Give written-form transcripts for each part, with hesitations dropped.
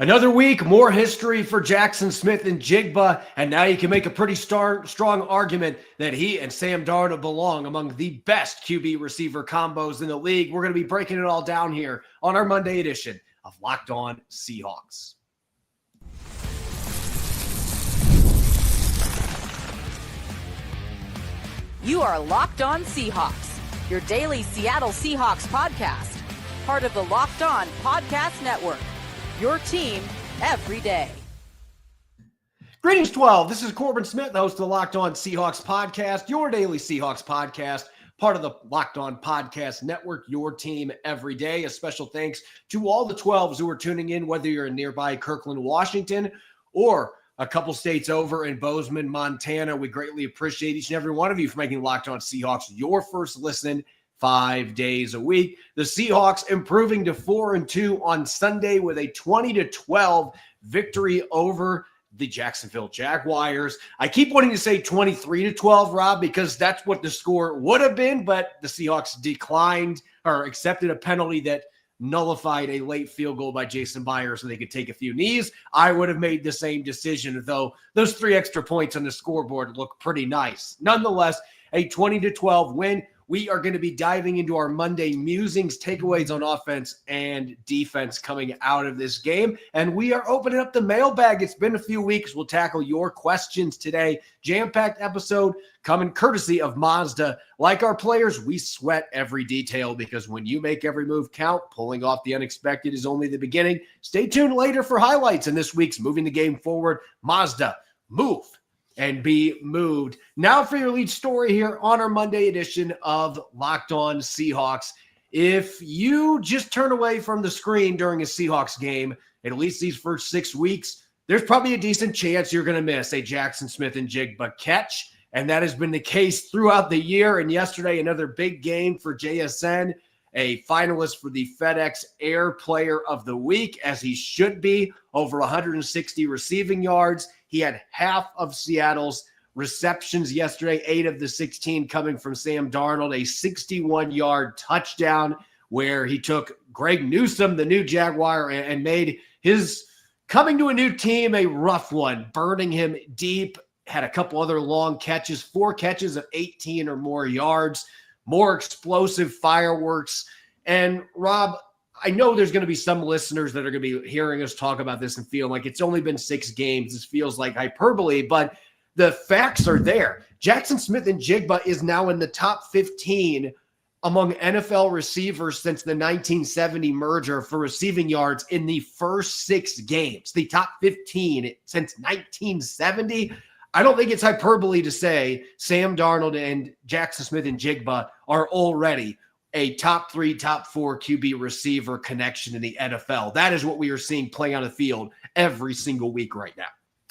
Another week, more history for Jaxon Smith-Njigba, and now you can make a pretty strong argument that he and Sam Darnold belong among the best QB receiver combos in the league. We're going to be breaking it all down here on our Monday edition of Locked On Seahawks. You are Locked On Seahawks, your daily Seattle Seahawks podcast, part of the Locked On Podcast Network. Your team every day. Greetings, 12. This is Corbin Smith, the host of the Locked On Seahawks podcast, your daily Seahawks podcast, part of the Locked On Podcast Network, your team every day. A special thanks to all the 12s who are tuning in, whether you're in nearby Kirkland, Washington, or a couple states over in Bozeman, Montana. We greatly appreciate each and every one of you for making Locked On Seahawks your first listen 5 days a week. The Seahawks improving to 4-2 on Sunday with a 20-12 victory over the Jacksonville Jaguars. I keep wanting to say 23-12, Rob, because that's what the score would have been, but the Seahawks declined or accepted a penalty that nullified a late field goal by Jason Byers so they could take a few knees. I would have made the same decision, though those 3 extra points on the scoreboard look pretty nice. Nonetheless, a 20-12 win. We are going to be diving into our Monday Musings, takeaways on offense and defense coming out of this game. And we are opening up the mailbag. It's been a few weeks. We'll tackle your questions today. Jam-packed episode coming courtesy of Mazda. Like our players, we sweat every detail because when you make every move count, pulling off the unexpected is only the beginning. Stay tuned later for highlights in this week's Moving the Game Forward. Mazda, move and be moved. Now for your lead story here on our Monday edition of Locked On Seahawks. If you just turn away from the screen during a Seahawks game, at least these first 6 weeks, there's probably a decent chance you're going to miss a Jaxon Smith-Njigba catch, and that has been the case throughout the year. And yesterday, another big game for JSN, a finalist for the FedEx Air Player of the Week, as he should be, over 160 receiving yards. He had half of Seattle's receptions yesterday, 8 of the 16 coming from Sam Darnold, a 61-yard touchdown where he took Greg Newsome, the new Jaguar, and made his coming to a new team a rough one, burning him deep. Had a couple other long catches, 4 catches of 18 or more yards, more explosive fireworks. And Rob, I know there's going to be some listeners that are going to be hearing us talk about this and feel like it's only been 6 games. This feels like hyperbole, but the facts are there. Jaxon Smith-Njigba is now in the top 15 among NFL receivers since the 1970 merger for receiving yards in the first 6 games. The top 15 since 1970. I don't think it's hyperbole to say Sam Darnold and Jaxon Smith-Njigba are already a top 3, top 4 QB receiver connection in the NFL. That is what we are seeing playing on the field every single week right now.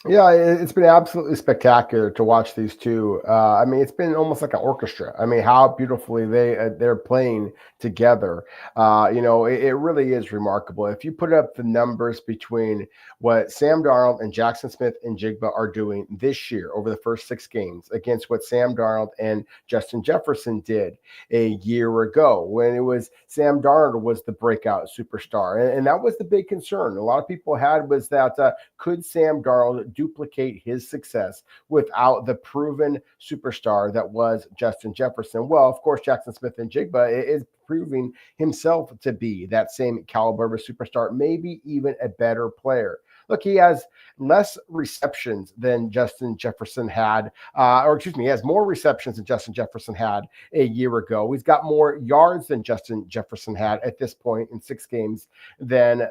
Yeah, it's been absolutely spectacular to watch these two. I mean, it's been almost like an orchestra. I mean, how beautifully they're playing together. It really is remarkable. If you put up the numbers between what Sam Darnold and Jaxon Smith-Njigba are doing this year over the first 6 games against what Sam Darnold and Justin Jefferson did a year ago, when it was Sam Darnold was the breakout superstar, and that was the big concern a lot of people had, was that could Sam Darnold duplicate his success without the proven superstar that was Justin Jefferson? Well, of course, Jaxon Smith-Njigba is proving himself to be that same caliber of a superstar, maybe even a better player. Look, he has less receptions than Justin Jefferson had, he has more receptions than Justin Jefferson had a year ago. He's got more yards than Justin Jefferson had at this point in 6 games than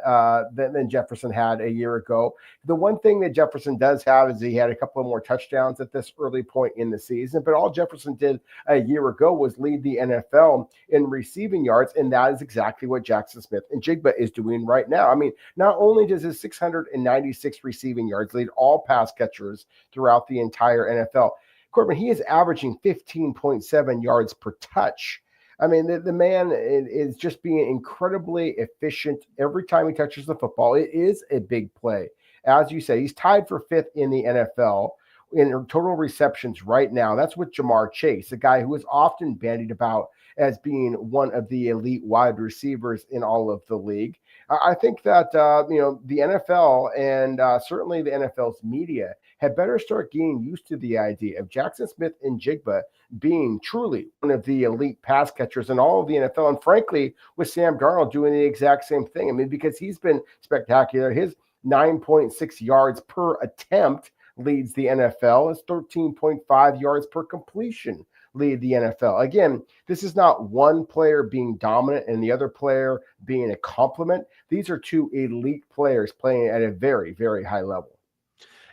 Jefferson had a year ago. The one thing that Jefferson does have is he had a couple of more touchdowns at this early point in the season, but all Jefferson did a year ago was lead the NFL in receiving yards, and that is exactly what Jaxon Smith-Njigba is doing right now. I mean, not only does his 696 receiving yards lead all pass catchers throughout the entire NFL, Corbin, he is averaging 15.7 yards per touch. I mean, the man is just being incredibly efficient every time he touches the football. It is a big play. As you say, he's tied for 5th in the NFL in total receptions right now. That's with Jamar Chase, a guy who is often bandied about as being one of the elite wide receivers in all of the league. I think that, the NFL and certainly the NFL's media had better start getting used to the idea of Jaxon Smith-Njigba being truly one of the elite pass catchers in all of the NFL. And frankly, with Sam Darnold doing the exact same thing. I mean, because he's been spectacular. His 9.6 yards per attempt leads the NFL. His 13.5 yards per completion lead the NFL. Again, this is not one player being dominant and the other player being a complement. These are two elite players playing at a very, very high level.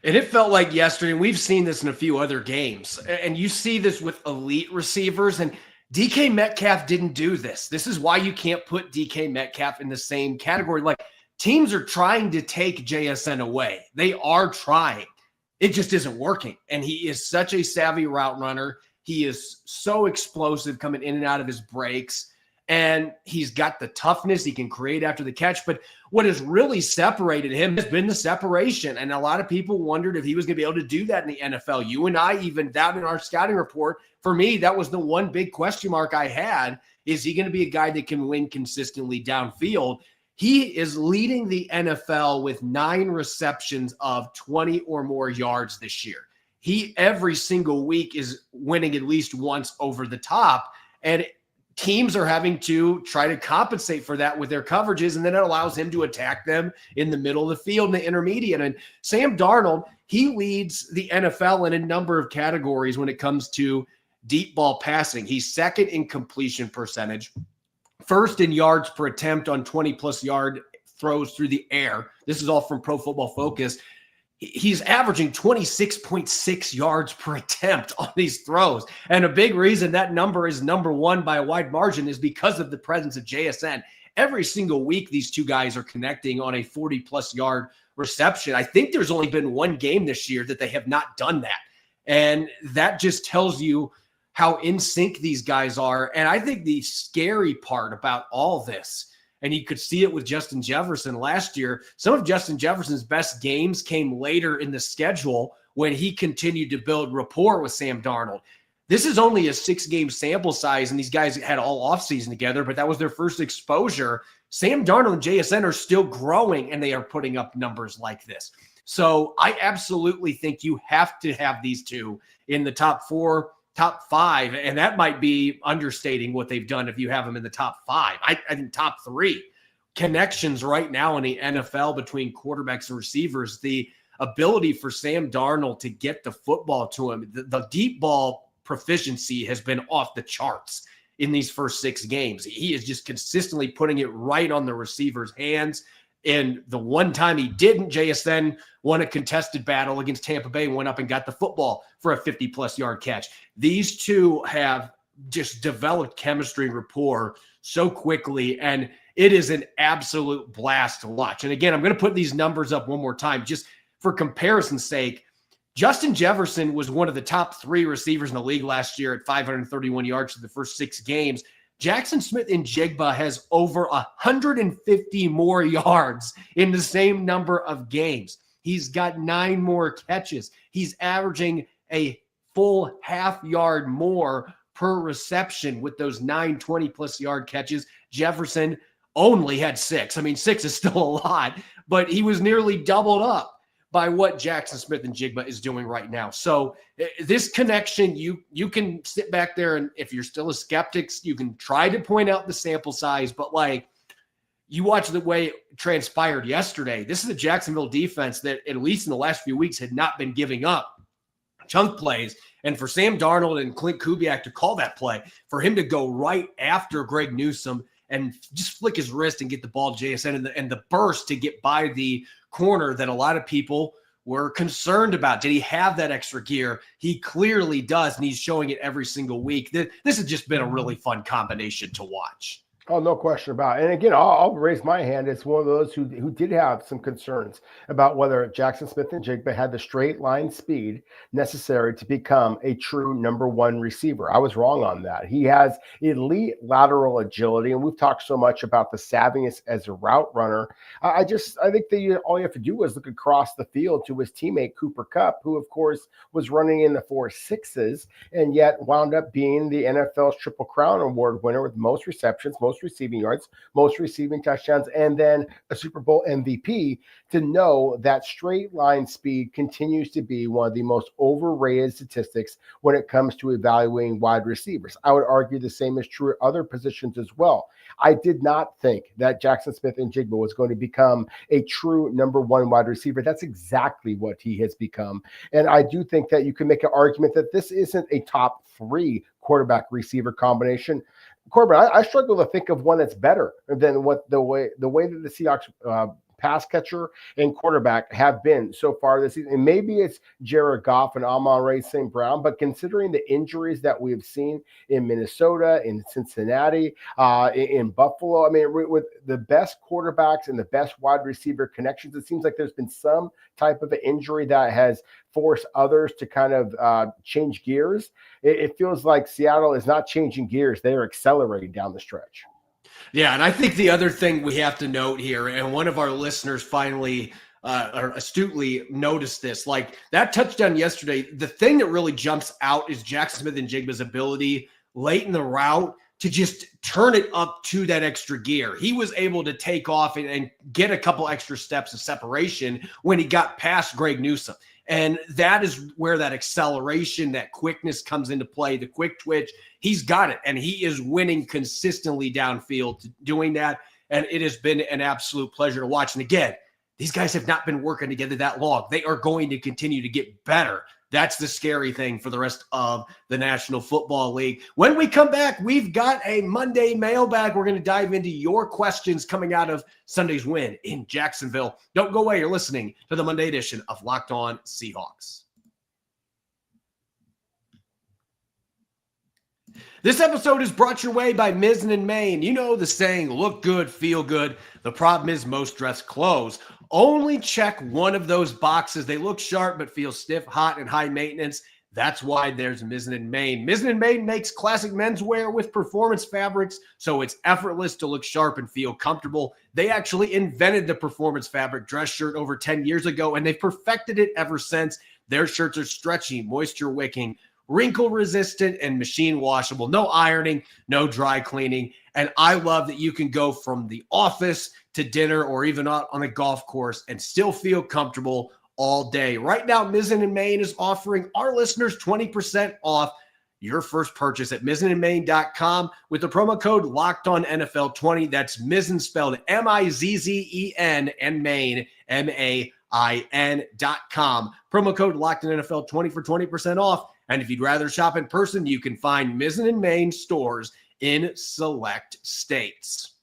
And it felt like yesterday, and we've seen this in a few other games, and you see this with elite receivers, and DK Metcalf didn't do this. This is why you can't put DK Metcalf in the same category. Like, teams are trying to take JSN away. They are trying. It just isn't working. And he is such a savvy route runner. He is so explosive coming in and out of his breaks. And he's got the toughness he can create after the catch. But what has really separated him has been the separation. And a lot of people wondered if he was going to be able to do that in the NFL. You and I even down in our scouting report, for me, that was the one big question mark I had. Is he going to be a guy that can win consistently downfield? He is leading the NFL with 9 receptions of 20 or more yards this year. He every single week is winning at least once over the top. And teams are having to try to compensate for that with their coverages, and then it allows him to attack them in the middle of the field and the intermediate. And Sam Darnold, he leads the NFL in a number of categories when it comes to deep ball passing. He's second in completion percentage, first in yards per attempt on 20-plus yard throws through the air. This is all from Pro Football Focus. He's averaging 26.6 yards per attempt on these throws. And a big reason that number is number one by a wide margin is because of the presence of JSN. Every single week, these two guys are connecting on a 40-plus yard reception. I think there's only been one game this year that they have not done that. And that just tells you how in sync these guys are. And I think the scary part about all this, and you could see it with Justin Jefferson last year, some of Justin Jefferson's best games came later in the schedule when he continued to build rapport with Sam Darnold. This is only a 6-game sample size, and these guys had all offseason together, but that was their first exposure. Sam Darnold and JSN are still growing, and they are putting up numbers like this. So I absolutely think you have to have these two in the top 4, top 5, and that might be understating what they've done if you have them in the top 5. I think top 3 connections right now in the NFL between quarterbacks and receivers, the ability for Sam Darnold to get the football to him, the deep ball proficiency has been off the charts in these first 6 games. He is just consistently putting it right on the receiver's hands. And the one time he didn't, JSN won a contested battle against Tampa Bay and went up and got the football for a 50-plus yard catch. These two have just developed chemistry and rapport so quickly, and it is an absolute blast to watch. And again, I'm going to put these numbers up one more time just for comparison's sake. Justin Jefferson was one of the top 3 receivers in the league last year at 531 yards in the first 6 games. Jaxon Smith-Njigba has over 150 more yards in the same number of games. He's got 9 more catches. He's averaging a full half yard more per reception with those 9 20-plus yard catches. Jefferson only had 6. I mean, 6 is still a lot, but he was nearly doubled up by what Jaxon Smith-Njigba is doing right now. So this connection, you can sit back there, and if you're still a skeptic, you can try to point out the sample size, but like you watch the way it transpired yesterday, this is a Jacksonville defense that at least in the last few weeks had not been giving up chunk plays. And for Sam Darnold and Clint Kubiak to call that play, for him to go right after Greg Newsome and just flick his wrist and get the ball to JSN and the burst to get by the corner that a lot of people were concerned about. Did he have that extra gear? He clearly does, and he's showing it every single week. This has just been a really fun combination to watch. Oh, no question about it. And again, I'll raise my hand. It's one of those who did have some concerns about whether Jaxon Smith-Njigba had the straight line speed necessary to become a true number 1 receiver. I was wrong on that. He has elite lateral agility, and we've talked so much about the savviness as a route runner. I think that all you have to do is look across the field to his teammate Cooper Kupp, who of course was running in the 4.6s and yet wound up being the NFL's Triple Crown Award winner with most receptions, most most receiving yards, most receiving touchdowns, and then a Super Bowl MVP, to know that straight line speed continues to be one of the most overrated statistics when it comes to evaluating wide receivers. I would argue the same is true at other positions as well. I did not think that Jaxon Smith-Njigba was going to become a true number one wide receiver. That's exactly what he has become. And I do think that you can make an argument that this isn't a top 3 quarterback receiver combination. Corbin, I struggle to think of one that's better than what the way that the Seahawks pass catcher and quarterback have been so far this season. And maybe it's Jared Goff and Amon-Ra St. Brown, but considering the injuries that we have seen in Minnesota, in Cincinnati, in Buffalo, I mean, with the best quarterbacks and the best wide receiver connections, it seems like there's been some type of an injury that has forced others to kind of change gears. It feels like Seattle is not changing gears. They are accelerating down the stretch. Yeah, and I think the other thing we have to note here, and one of our listeners finally or astutely noticed this, like that touchdown yesterday, the thing that really jumps out is Jaxon Smith-Njigba's ability late in the route to just turn it up to that extra gear. He was able to take off and get a couple extra steps of separation when he got past Greg Newsome. And that is where that acceleration, that quickness comes into play, the quick twitch. He's got it, and he is winning consistently downfield doing that. And it has been an absolute pleasure to watch. And again, these guys have not been working together that long. They are going to continue to get better. That's the scary thing for the rest of the National Football League. When we come back, we've got a Monday mailbag. We're going to dive into your questions coming out of Sunday's win in Jacksonville. Don't go away. You're listening to the Monday edition of Locked On Seahawks. This episode is brought your way by Mizzen & Main. You know the saying, look good, feel good. The problem is most dress clothes only check one of those boxes. They look sharp but feel stiff, hot, and high maintenance. That's why there's Mizzen & Main. Mizzen & Main makes classic menswear with performance fabrics, so it's effortless to look sharp and feel comfortable. They actually invented the performance fabric dress shirt over 10 years ago, and they've perfected it ever since. Their shirts are stretchy, moisture-wicking, wrinkle-resistant, and machine washable. No ironing, no dry cleaning. And I love that you can go from the office to dinner or even out on a golf course and still feel comfortable all day. Right now, Mizzen & Main is offering our listeners 20% off your first purchase at mizzenandmain.com with the promo code LOCKEDONNFL20. That's Mizzen spelled M-I-Z-Z-E-N and Main, M-A-I-N.com. Promo code LOCKEDONNFL20 for 20% off. And if you'd rather shop in person, you can find Mizzen & Main stores in select states.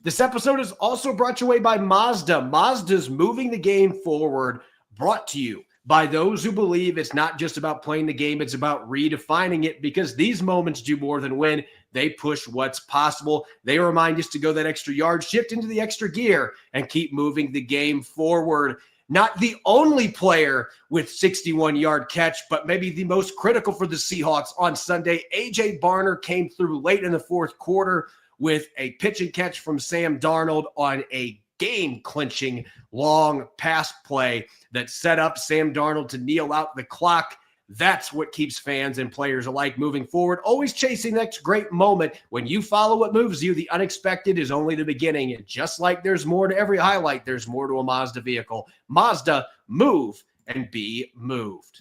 This episode is also brought your way by Mazda. Mazda's moving the game forward, brought to you by those who believe it's not just about playing the game, it's about redefining it, because these moments do more than win. They push what's possible. They remind us to go that extra yard, shift into the extra gear, and keep moving the game forward. Not the only player with 61-yard catch, but maybe the most critical for the Seahawks on Sunday. A.J. Barner came through late in the fourth quarter with a pitch and catch from Sam Darnold on a game-clinching long pass play that set up Sam Darnold to kneel out the clock. That's what keeps fans and players alike moving forward, always chasing the next great moment. When you follow what moves you, the unexpected is only the beginning. And just like there's more to every highlight, there's more to a Mazda vehicle. Mazda, move and be moved.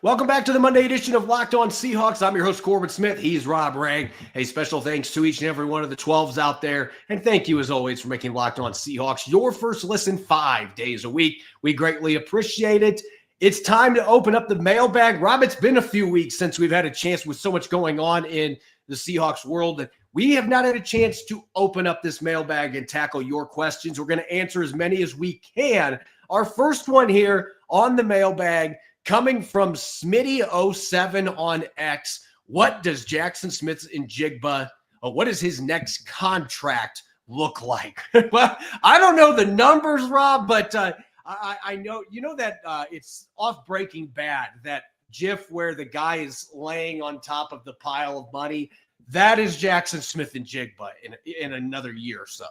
Welcome back to the Monday edition of Locked On Seahawks. I'm your host, Corbin Smith. He's Rob Rang. A special thanks to each and every one of the 12s out there. And thank you, as always, for making Locked On Seahawks your first listen 5 days a week. We greatly appreciate it. It's time to open up the mailbag. Rob, it's been a few weeks since we've had a chance with so much going on in the Seahawks world that we have not had a chance to open up this mailbag and tackle your questions. We're going to answer as many as we can. Our first one here on the mailbag, coming from Smitty07 on X. What does Jaxon Smith-Njigba, what does his next contract look like? Well, I don't know the numbers, Rob, but I know, you know that it's off Breaking Bad, that GIF where the guy is laying on top of the pile of money. That is Jaxon Smith-Njigba in another year or so.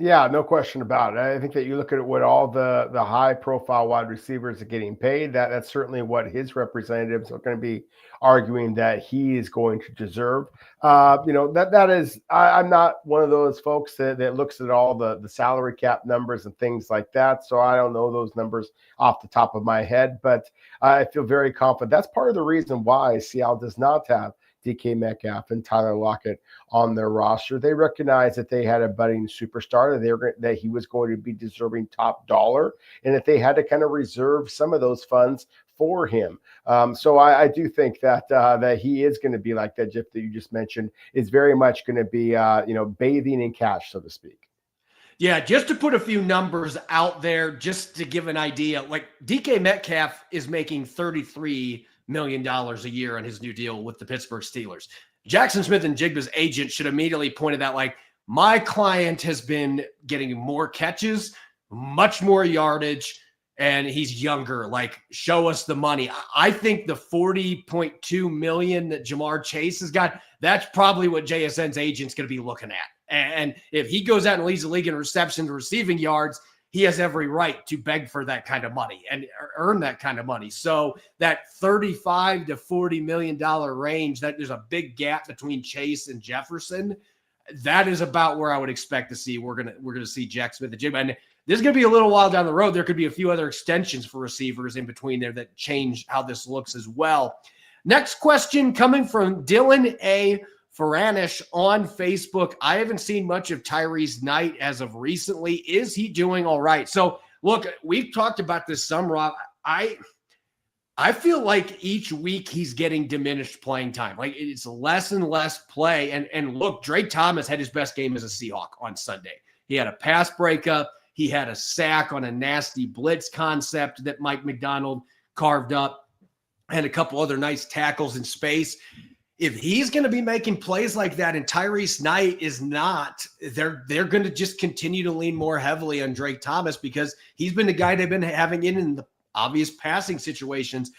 Yeah, no question about it. I think that you look at what all the high profile wide receivers are getting paid, that's certainly what his representatives are going to be arguing that he is going to deserve. That is, I'm not one of those folks that looks at all the salary cap numbers and things like that. So I don't know those numbers off the top of my head, but I feel very confident. That's part of the reason why Seattle does not have DK Metcalf and Tyler Lockett on their roster. They recognized that they had a budding superstar, that he was going to be deserving top dollar, and that they had to kind of reserve some of those funds for him. So I do think that he is going to be like that, Jeff, that you just mentioned, is very much going to be bathing in cash, so to speak. Yeah, just to put a few numbers out there, just to give an idea, like DK Metcalf is making $33 million a year on his new deal with the Pittsburgh Steelers. Jaxon Smith-Njigba's agent should immediately pointed out, like, my client has been getting more catches, much more yardage, and he's younger. Like, show us the money. I think the $40.2 million that Jamar Chase has got, that's probably what JSN's agent's going to be looking at. And if he goes out and leads the league in receptions, receiving yards, he has every right to beg for that kind of money and earn that kind of money. So that $35 to $40 million range, that there's a big gap between Chase and Jefferson. That is about where I would expect to see. We're gonna see Jaxon Smith-Njigba, and this is gonna be a little while down the road. There could be a few other extensions for receivers in between there that change how this looks as well. Next question coming from Dylan A. Faranish on Facebook. I haven't seen much of Tyrese Knight as of recently. Is he doing all right? So look, we've talked about this some, Rob. I feel like each week he's getting diminished playing time. Like, it's less and less play. And look, Drake Thomas had his best game as a Seahawk on Sunday. He had a pass breakup. He had a sack on a nasty blitz concept that Mike McDonald carved up, and a couple other nice tackles in space. If he's going to be making plays like that and Tyrese Knight is not, they're going to just continue to lean more heavily on Drake Thomas because he's been the guy they've been having in the obvious passing situations.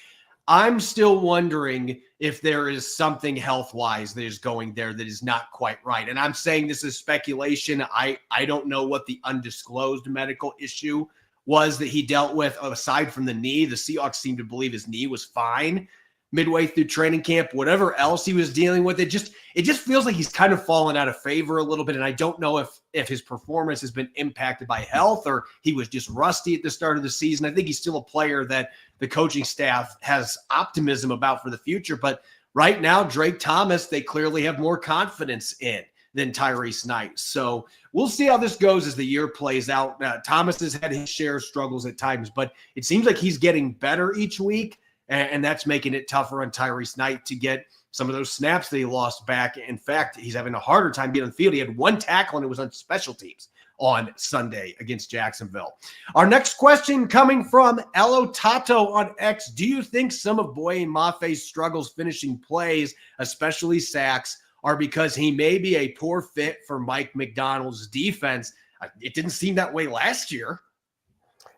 I'm still wondering if there is something health-wise that is going there that is not quite right. And I'm saying this is speculation. I don't know what the undisclosed medical issue was that he dealt with aside from the knee. The Seahawks seem to believe his knee was fine midway through training camp. Whatever else he was dealing with, it just feels like he's kind of fallen out of favor a little bit. And I don't know if his performance has been impacted by health or he was just rusty at the start of the season. I think he's still a player that the coaching staff has optimism about for the future. But right now, Drake Thomas, they clearly have more confidence in than Tyrese Knight. So we'll see how this goes as the year plays out. Thomas has had his share of struggles at times, but it seems like he's getting better each week. And that's making it tougher on Tyrese Knight to get some of those snaps that he lost back. In fact, he's having a harder time getting on the field. He had one tackle, and it was on special teams on Sunday against Jacksonville. Our next question coming from Elo Tato on X. Do you think some of Boye Mafe's struggles finishing plays, especially sacks, are because he may be a poor fit for Mike McDonald's defense? It didn't seem that way last year.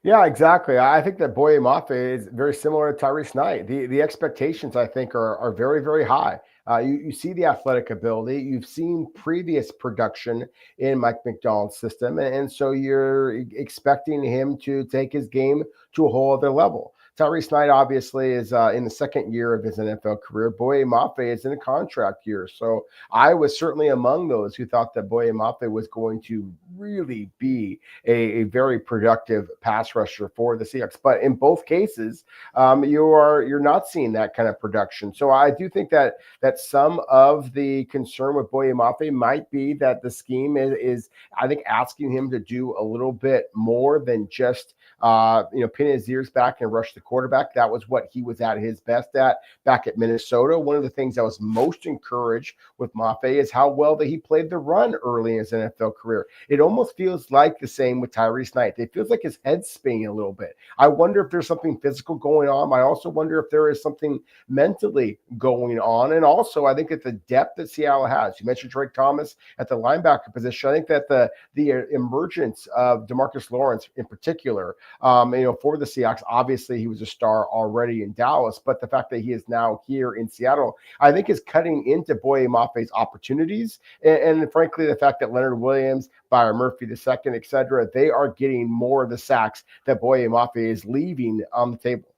Yeah, exactly. I think that Boye Mafe is very similar to Tyrese Knight. The expectations, I think, are very, very high. You see the athletic ability. You've seen previous production in Mike McDonald's system, and so you're expecting him to take his game to a whole other level. Tyrese Knight obviously is in the second year of his NFL career. Boye Mafe is in a contract year. So I was certainly among those who thought that Boye Mafe was going to really be a very productive pass rusher for the Seahawks. But in both cases, you're not seeing that kind of production. So I do think that some of the concern with Boye Mafe might be that the scheme is I think asking him to do a little bit more than just pin his ears back and rush the quarterback. That was what he was at his best at back at Minnesota. One of the things I was most encouraged with Mafe is how well that he played the run early in his NFL career. It almost feels like the same with Tyrese Knight. It feels like his head's spinning a little bit. I wonder if there's something physical going on. I also wonder if there is something mentally going on. And also, I think that the depth that Seattle has, you mentioned Drake Thomas at the linebacker position. I think that the emergence of DeMarcus Lawrence in particular, for the Seahawks, obviously he was a star already in Dallas, but the fact that he is now here in Seattle, I think is cutting into Boye Mafe's opportunities. And frankly, the fact that Leonard Williams, Byron Murphy II, et cetera, they are getting more of the sacks that Boye Mafe is leaving on the table.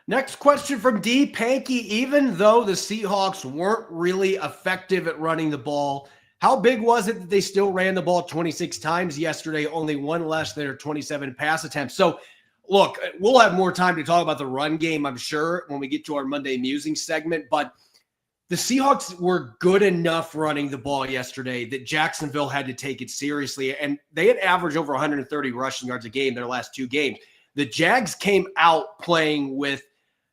Next question from D. Pankey. Even though the Seahawks weren't really effective at running the ball, how big was it that they still ran the ball 26 times yesterday, only one less than their 27 pass attempts? So, look, we'll have more time to talk about the run game, I'm sure, when we get to our Monday Musings segment, but the Seahawks were good enough running the ball yesterday that Jacksonville had to take it seriously, and they had averaged over 130 rushing yards a game their last two games. The Jags came out playing with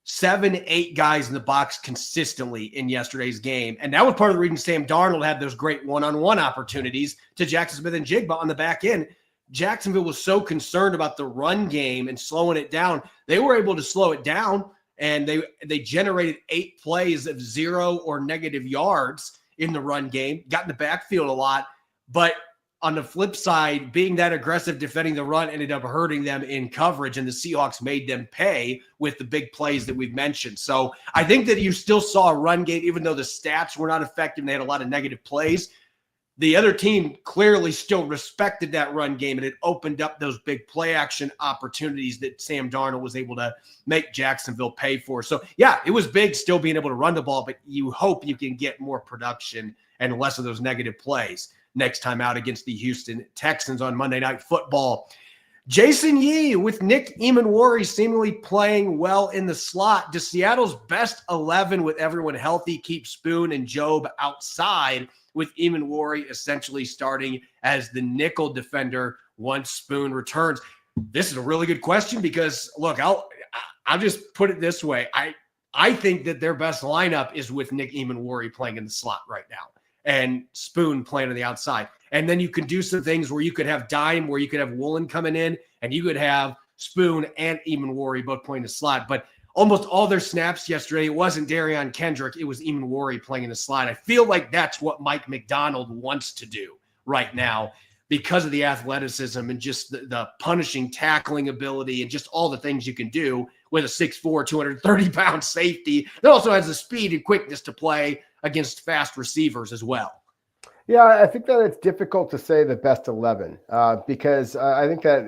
7-8 guys in the box consistently in yesterday's game. And that was part of the reason Sam Darnold had those great one-on-one opportunities to Jaxon Smith-Njigba on the back end. Jacksonville was so concerned about the run game and slowing it down. They were able to slow it down, and they generated 8 plays of 0 or negative yards in the run game, got in the backfield a lot. But on the flip side, being that aggressive defending the run ended up hurting them in coverage, and the Seahawks made them pay with the big plays that we've mentioned. So I think that you still saw a run game, even though the stats were not effective and they had a lot of negative plays. The other team clearly still respected that run game, and it opened up those big play action opportunities that Sam Darnold was able to make Jacksonville pay for. So, yeah, it was big still being able to run the ball, but you hope you can get more production and less of those negative plays next time out against the Houston Texans on Monday Night Football. Jason Yee with Nick Emanwari seemingly playing well in the slot. Does Seattle's best 11 with everyone healthy keep Spoon and Job outside, with Emanwari essentially starting as the nickel defender once Spoon returns? This is a really good question because, look, I'll just put it this way. I think that their best lineup is with Nick Emanwari playing in the slot right now and Spoon playing on the outside. And then you could do some things where you could have dime, where you could have Woolen coming in, and you could have Spoon and Emanwari both playing the slot. But almost all their snaps yesterday, it wasn't Darion Kendrick, it was Emanwari playing in the slot. I feel like that's what Mike McDonald wants to do right now because of the athleticism and just the punishing tackling ability and just all the things you can do with a 6'4", 230-pound safety that also has the speed and quickness to play against fast receivers as well. Yeah, I think that it's difficult to say the best 11 because I think that,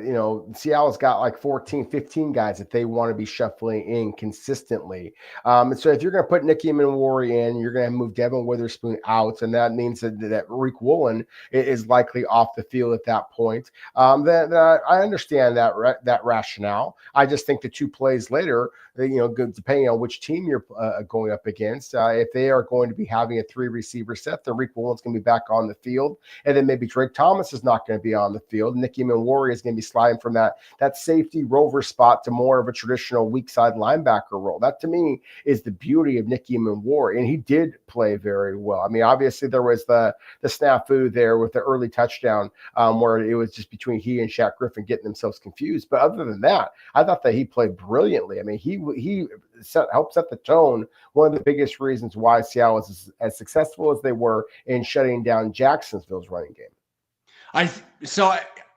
Seattle's got like 14, 15 guys that they want to be shuffling in consistently. And so if you're going to put Nick Emanwari in, you're going to move Devin Witherspoon out, and that means that Rick Woolen is likely off the field at that point. Then I understand that rationale. I just think the 2 plays later, depending on which team you're going up against, if they are going to be having a 3-receiver set, then Rick Woolen's going to be back on the field, and then maybe Drake Thomas is not going to be on the field. Nick Emanwari is going to be sliding from that safety rover spot to more of a traditional weak side linebacker role. That to me is the beauty of Nick Emanwari, and he did play very well. I mean, obviously there was the snafu there with the early touchdown where it was just between he and Shaq Griffin getting themselves confused. But other than that, I thought that he played brilliantly. I mean, he helped set the tone. One of the biggest reasons why Seattle was as successful as they were in shutting down Jacksonville's running game.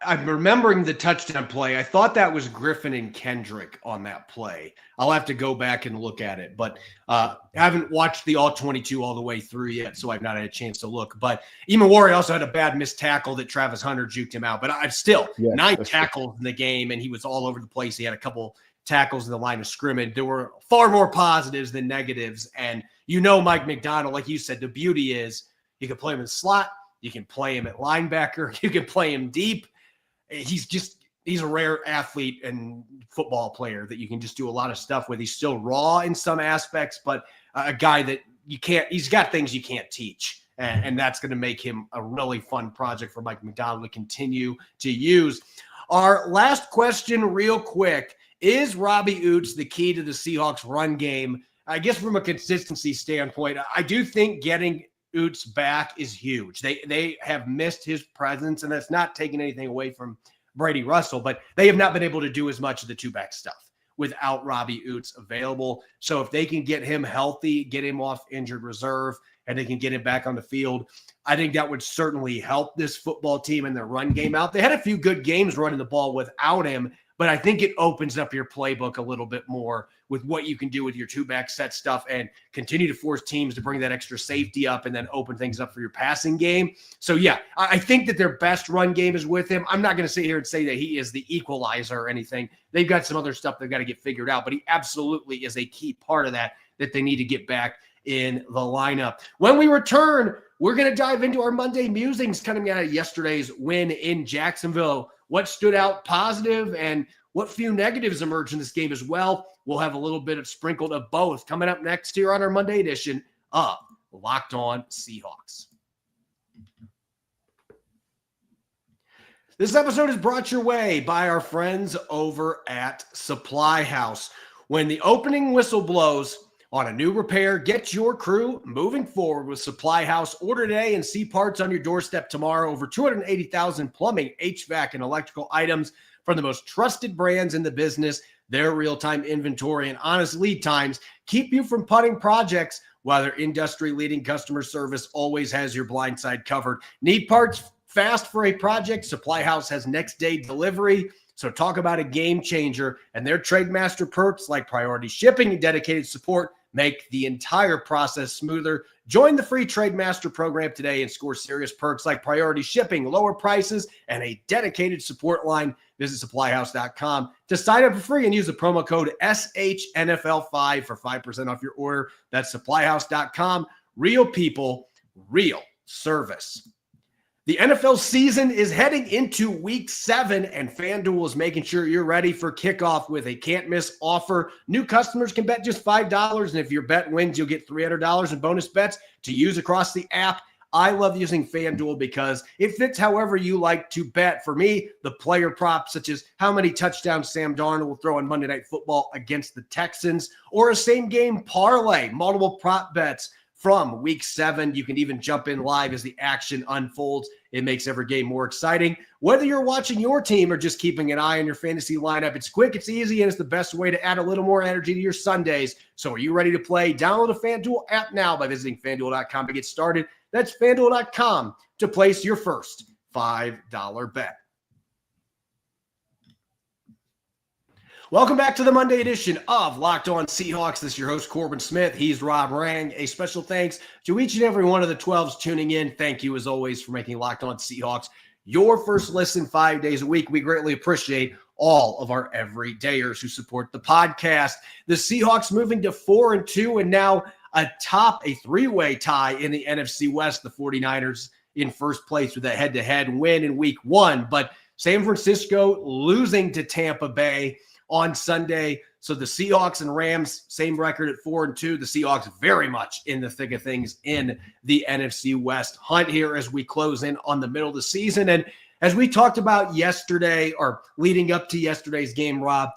I'm remembering the touchdown play. I thought that was Griffin and Kendrick on that play. I'll have to go back and look at it, but I haven't watched the all 22 all the way through yet, so I've not had a chance to look. But Emanwari also had a bad missed tackle that Travis Hunter juked him out. But I've still 9 tackles in the game, and he was all over the place. He had a couple tackles in the line of scrimmage. There were far more positives than negatives. And Mike McDonald, like you said, the beauty is you can play him in the slot, you can play him at linebacker, you can play him deep. He's a rare athlete and football player that you can just do a lot of stuff with. He's still raw in some aspects, but a guy that he's got things you can't teach. And that's going to make him a really fun project for Mike McDonald to continue to use. Our last question real quick. Is Robbie Oots the key to the Seahawks run game? I guess from a consistency standpoint, I do think getting Oots back is huge. They have missed his presence, and that's not taking anything away from Brady Russell, but they have not been able to do as much of the 2-back stuff without Robbie Oots available. So if they can get him healthy, get him off injured reserve, and they can get him back on the field, I think that would certainly help this football team and their run game out. They had a few good games running the ball without him, but I think it opens up your playbook a little bit more with what you can do with your two-back set stuff and continue to force teams to bring that extra safety up and then open things up for your passing game. So, yeah, I think that their best run game is with him. I'm not going to sit here and say that he is the equalizer or anything. They've got some other stuff they've got to get figured out, but he absolutely is a key part of that they need to get back in the lineup. When we return, we're going to dive into our Monday musings coming out of yesterday's win in Jacksonville. What stood out positive and what few negatives emerged in this game as well. We'll have a little bit of sprinkled of both coming up next here on our Monday edition of Locked On Seahawks. This episode is brought your way by our friends over at Supply House. When the opening whistle blows on a new repair, get your crew moving forward with Supply House. Order today and see parts on your doorstep tomorrow. Over 280,000 plumbing, HVAC, and electrical items from the most trusted brands in the business. Their real-time inventory and honest lead times keep you from putting projects, while their industry-leading customer service always has your blind side covered. Need parts fast for a project? Supply House has next-day delivery. So talk about a game changer, and their Trademaster perks like priority shipping and dedicated support make the entire process smoother. Join the free Trademaster program today and score serious perks like priority shipping, lower prices, and a dedicated support line. Visit supplyhouse.com to sign up for free and use the promo code SHNFL5 for 5% off your order. That's supplyhouse.com. Real people, real service. The NFL season is heading into week 7, and FanDuel is making sure you're ready for kickoff with a can't-miss offer. New customers can bet just $5, and if your bet wins, you'll get $300 in bonus bets to use across the app. I love using FanDuel because it fits however you like to bet. For me, the player props, such as how many touchdowns Sam Darnold will throw on Monday Night Football against the Texans, or a same-game parlay, multiple prop bets from week 7. You can even jump in live as the action unfolds. It makes every game more exciting. Whether you're watching your team or just keeping an eye on your fantasy lineup, it's quick, it's easy, and it's the best way to add a little more energy to your Sundays. So are you ready to play? Download the FanDuel app now by visiting FanDuel.com to get started. That's FanDuel.com to place your first $5 bet. Welcome back to the Monday edition of Locked On Seahawks. This is your host, Corbin Smith. He's Rob Rang. A special thanks to each and every one of the 12s tuning in. Thank you, as always, for making Locked On Seahawks your first listen 5 days a week. We greatly appreciate all of our everydayers who support the podcast. The Seahawks moving to 4-2 and now atop a 3-way tie in the NFC West. The 49ers in first place with a head-to-head win in week 1, but San Francisco losing to Tampa Bay on Sunday. So the Seahawks and Rams, same record at 4-2. The Seahawks very much in the thick of things in the NFC West hunt here as we close in on the middle of the season. And as we talked about yesterday, or leading up to yesterday's game, Rob,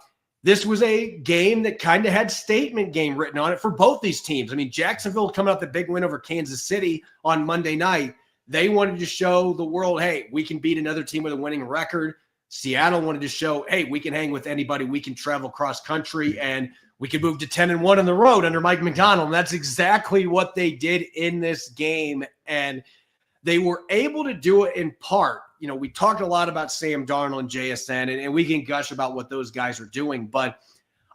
this was a game that kind of had statement game written on it for both these teams. I mean, Jacksonville coming out the big win over Kansas City on Monday night. They wanted to show the world, hey, we can beat another team with a winning record. Seattle wanted to show, hey, we can hang with anybody. We can travel cross country, and we can move to 10-1 on the road under Mike McDonald. And that's exactly what they did in this game. And they were able to do it in part. You know, we talked a lot about Sam Darnold and JSN, and we can gush about what those guys are doing. But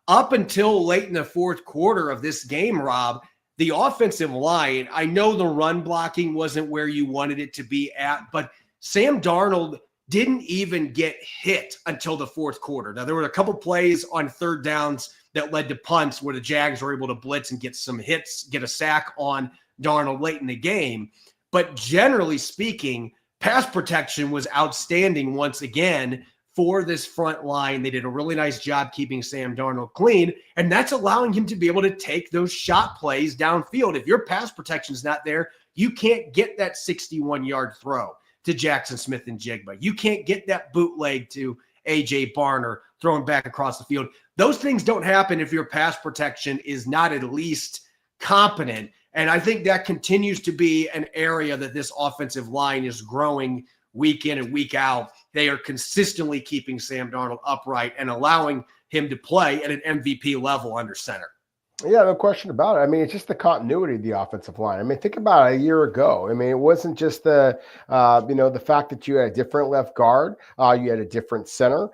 up until late in the fourth quarter of this game, Rob, the offensive line, I know the run blocking wasn't where you wanted it to be at, but Sam Darnold didn't even get hit until the fourth quarter. Now, there were a couple plays on third downs that led to punts where the Jags were able to blitz and get some hits, get a sack on Darnold late in the game. But generally speaking, pass protection was outstanding once again for this front line. They did a really nice job keeping Sam Darnold clean, and that's allowing him to be able to take those shot plays downfield. If your pass protection is not there, you can't get that 61-yard throw to Jaxon Smith-Njigba. You can't get that bootleg to A.J. Barner throwing back across the field. Those things don't happen if your pass protection is not at least competent. And I think that continues to be an area that this offensive line is growing week in and week out. They are consistently keeping Sam Darnold upright and allowing him to play at an MVP level under center. Yeah, no question about it. I mean, it's just the continuity of the offensive line. I mean, think about it a year ago. I mean, it wasn't just the fact that you had a different left guard, you had a different center,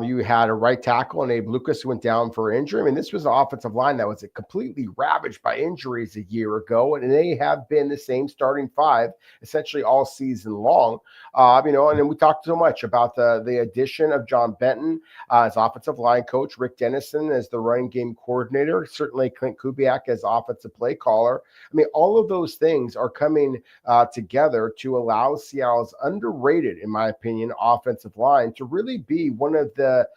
you had a right tackle, and Abe Lucas went down for injury. I mean, this was an offensive line that was completely ravaged by injuries a year ago, and they have been the same starting five essentially all season long. And then we talked so much about the addition of John Benton as offensive line coach, Rick Dennison as the running game coordinator, certainly Clint Kubiak as offensive play caller. I mean, all of those things are coming together to allow Seattle's underrated, in my opinion, offensive line to really be one of the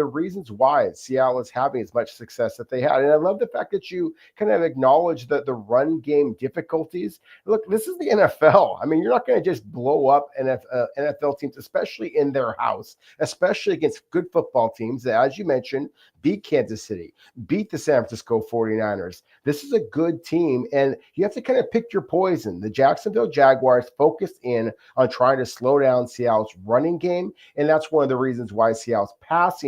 reasons why Seattle is having as much success that they had. And I love the fact that you kind of acknowledge the run game difficulties. Look, this is the NFL. I mean, you're not going to just blow up NFL teams, especially in their house, especially against good football teams that, as you mentioned, beat Kansas City, beat the San Francisco 49ers. This is a good team, and you have to kind of pick your poison. The Jacksonville Jaguars focused in on trying to slow down Seattle's running game, and that's one of the reasons why Seattle's pass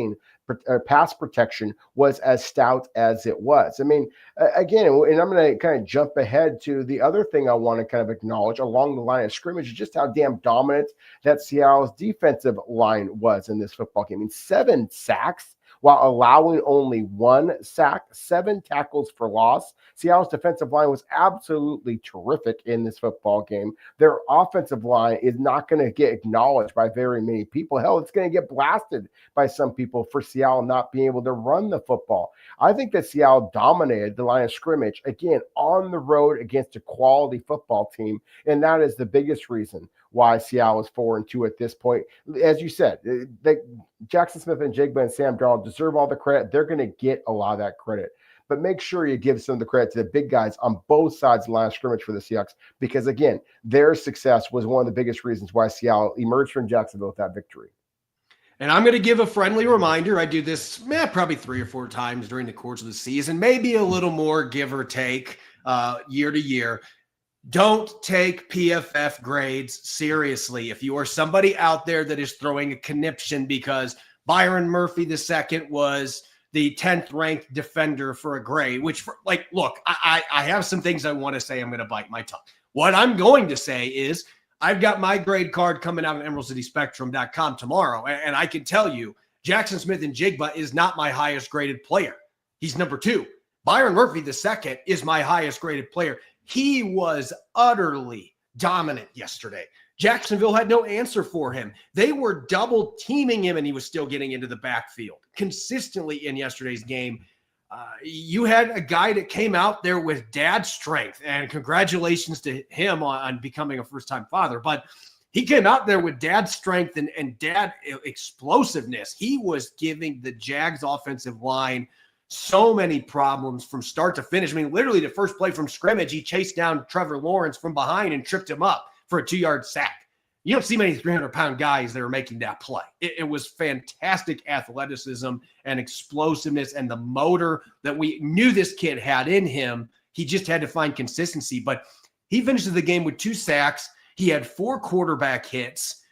protection was as stout as it was. I mean, again, and I'm going to kind of jump ahead to the other thing I want to kind of acknowledge along the line of scrimmage is just how damn dominant that Seattle's defensive line was in this football game. I mean, 7 sacks while allowing only 1 sack, 7 tackles for loss. Seattle's defensive line was absolutely terrific in this football game. Their offensive line is not going to get acknowledged by very many people. Hell, it's going to get blasted by some people for Seattle not being able to run the football. I think that Seattle dominated the line of scrimmage, again, on the road against a quality football team, and that is the biggest reason why Seattle is 4-2 at this point. As you said, Jaxon Smith-Njigba and Sam Darnold deserve all the credit. They're going to get a lot of that credit. But make sure you give some of the credit to the big guys on both sides of the line of scrimmage for the Seahawks, because, again, their success was one of the biggest reasons why Seattle emerged from Jacksonville with that victory. And I'm going to give a friendly reminder. I do this probably 3 or 4 times during the course of the season, maybe a little more, give or take, year to year. Don't take PFF grades seriously. If you are somebody out there that is throwing a conniption because Byron Murphy II was the 10th ranked defender for a grade, look, I have some things I want to say. I'm going to bite my tongue. What I'm going to say is I've got my grade card coming out on EmeraldCitySpectrum.com tomorrow, and I can tell you Jaxon Smith-Njigba is not my highest graded player. He's number 2. Byron Murphy II is my highest graded player. He was utterly dominant yesterday. Jacksonville had no answer for him. They were double teaming him, and he was still getting into the backfield consistently in yesterday's game. You had a guy that came out there with dad strength, and congratulations to him on becoming a first-time father. But he came out there with dad strength and dad explosiveness. He was giving the Jags offensive line so many problems from start to finish. I mean, literally the first play from scrimmage, he chased down Trevor Lawrence from behind and tripped him up for a 2-yard sack. You don't see many 300-pound guys that are making that play. It was fantastic athleticism and explosiveness and the motor that we knew this kid had in him. He just had to find consistency. But he finishes the game with 2 sacks. He had 4 quarterback hits.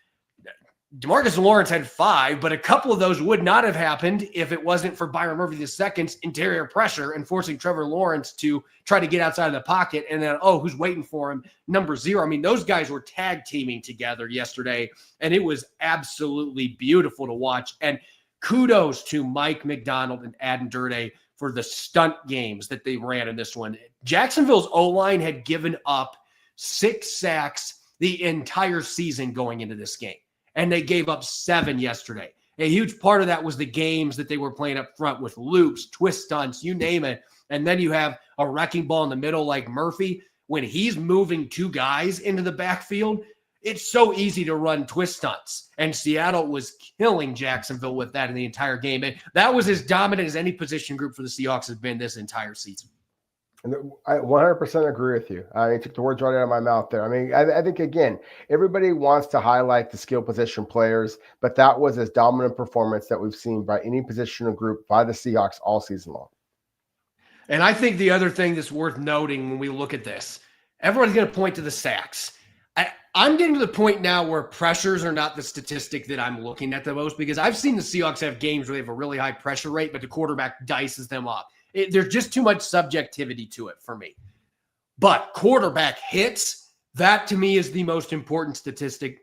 DeMarcus Lawrence had 5, but a couple of those would not have happened if it wasn't for Byron Murphy II's interior pressure and forcing Trevor Lawrence to try to get outside of the pocket. And then, who's waiting for him? Number 0. I mean, those guys were tag teaming together yesterday, and it was absolutely beautiful to watch. And kudos to Mike McDonald and Adam Durde for the stunt games that they ran in this one. Jacksonville's O-line had given up 6 sacks the entire season going into this game, and they gave up 7 yesterday. A huge part of that was the games that they were playing up front with loops, twist stunts, you name it. And then you have a wrecking ball in the middle like Murphy. When he's moving 2 guys into the backfield, it's so easy to run twist stunts. And Seattle was killing Jacksonville with that in the entire game. And that was as dominant as any position group for the Seahawks has been this entire season. I 100% agree with you. I took the words right out of my mouth there. I mean, I think, again, everybody wants to highlight the skill position players, but that was as dominant performance that we've seen by any positional group by the Seahawks all season long. And I think the other thing that's worth noting when we look at this, everyone's going to point to the sacks. I'm getting to the point now where pressures are not the statistic that I'm looking at the most, because I've seen the Seahawks have games where they have a really high pressure rate, but the quarterback dices them up. There's just too much subjectivity to it for me. But quarterback hits, that to me is the most important statistic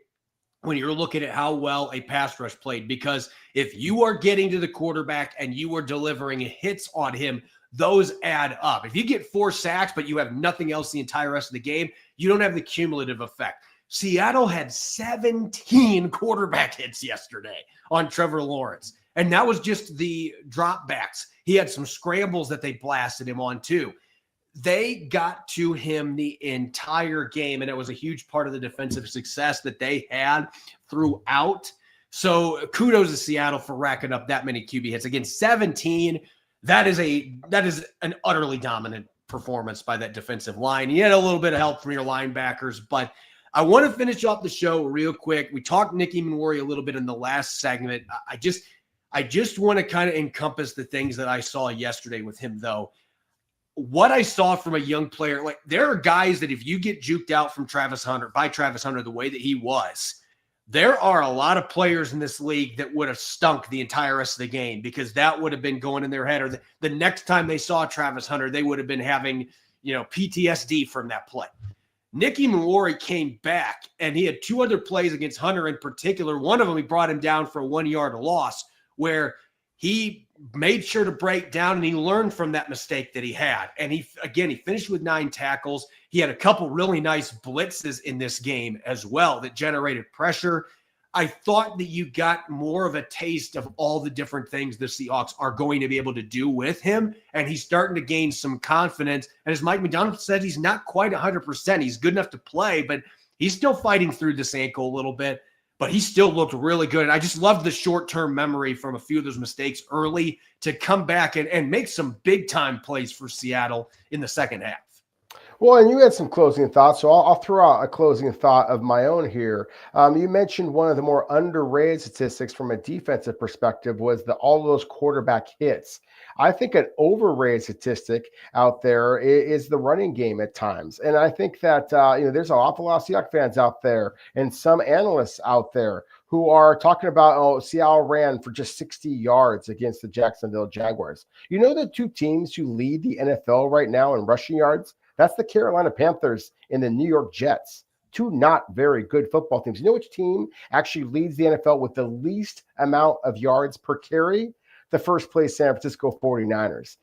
when you're looking at how well a pass rush played, because if you are getting to the quarterback and you are delivering hits on him, those add up. If you get 4 sacks, but you have nothing else the entire rest of the game, you don't have the cumulative effect. Seattle had 17 quarterback hits yesterday on Trevor Lawrence, and that was just the dropbacks. He had some scrambles that they blasted him on too. They got to him the entire game, and it was a huge part of the defensive success that they had throughout. So kudos to Seattle for racking up that many QB hits. Again, 17, that is an utterly dominant performance by that defensive line. You had a little bit of help from your linebackers, but I want to finish off the show real quick. We talked Nicky Manwari a little bit in the last segment. I just want to kind of encompass the things that I saw yesterday with him, though. What I saw from a young player, like there are guys that if you get juked out by Travis Hunter the way that he was, there are a lot of players in this league that would have stunk the entire rest of the game because that would have been going in their head. Or the next time they saw Travis Hunter, they would have been having, PTSD from that play. Nicky Manwari came back and he had 2 other plays against Hunter in particular. One of them, he brought him down for a 1-yard loss where he made sure to break down and he learned from that mistake that he had. And he finished with 9 tackles. He had a couple really nice blitzes in this game as well that generated pressure. I thought that you got more of a taste of all the different things the Seahawks are going to be able to do with him. And he's starting to gain some confidence. And as Mike McDonald said, he's not quite 100%. He's good enough to play, but he's still fighting through this ankle a little bit. But he still looked really good. And I just loved the short-term memory from a few of those mistakes early to come back and make some big-time plays for Seattle in the second half. Well, and you had some closing thoughts, so I'll throw out a closing thought of my own here. You mentioned one of the more underrated statistics from a defensive perspective was all of those quarterback hits. I think an overrated statistic out there is the running game at times. And I think that, there's an awful lot of Seahawks fans out there and some analysts out there who are talking about, Seattle ran for just 60 yards against the Jacksonville Jaguars. You know the 2 teams who lead the NFL right now in rushing yards? That's the Carolina Panthers and the New York Jets. 2 not very good football teams. You know which team actually leads the NFL with the least amount of yards per carry? The first place San Francisco 49ers.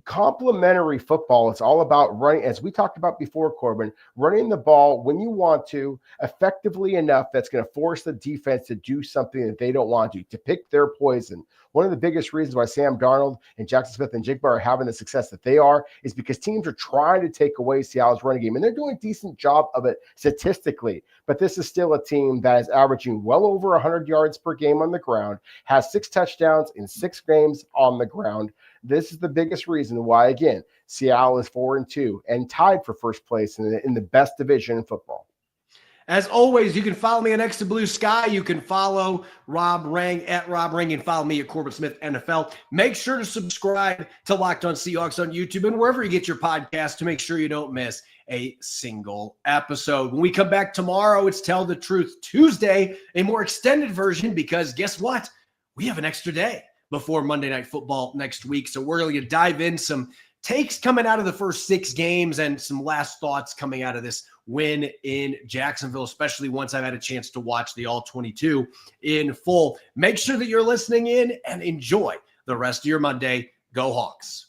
Complementary football, it's all about running, as we talked about before, Corbin, running the ball when you want to, effectively enough that's going to force the defense to do something that they don't want to pick their poison. One of the biggest reasons why Sam Darnold and Jaxon Smith-Njigba are having the success that they are is because teams are trying to take away Seattle's running game, and they're doing a decent job of it statistically. But this is still a team that is averaging well over 100 yards per game on the ground, has 6 touchdowns in 6 games on the ground. This is the biggest reason why, again, Seattle is 4-2 and tied for first place in the best division in football. As always, you can follow me on X to Blue Sky. You can follow Rob Rang at Rob Rang and follow me at Corbin Smith NFL. Make sure to subscribe to Locked On Seahawks on YouTube and wherever you get your podcast to make sure you don't miss a single episode. When we come back tomorrow, it's Tell the Truth Tuesday, a more extended version because guess what? We have an extra day before Monday Night Football next week. So we're going to dive in some takes coming out of the first 6 games and some last thoughts coming out of this win in Jacksonville, especially once I've had a chance to watch the All-22 in full. Make sure that you're listening in and enjoy the rest of your Monday. Go Hawks.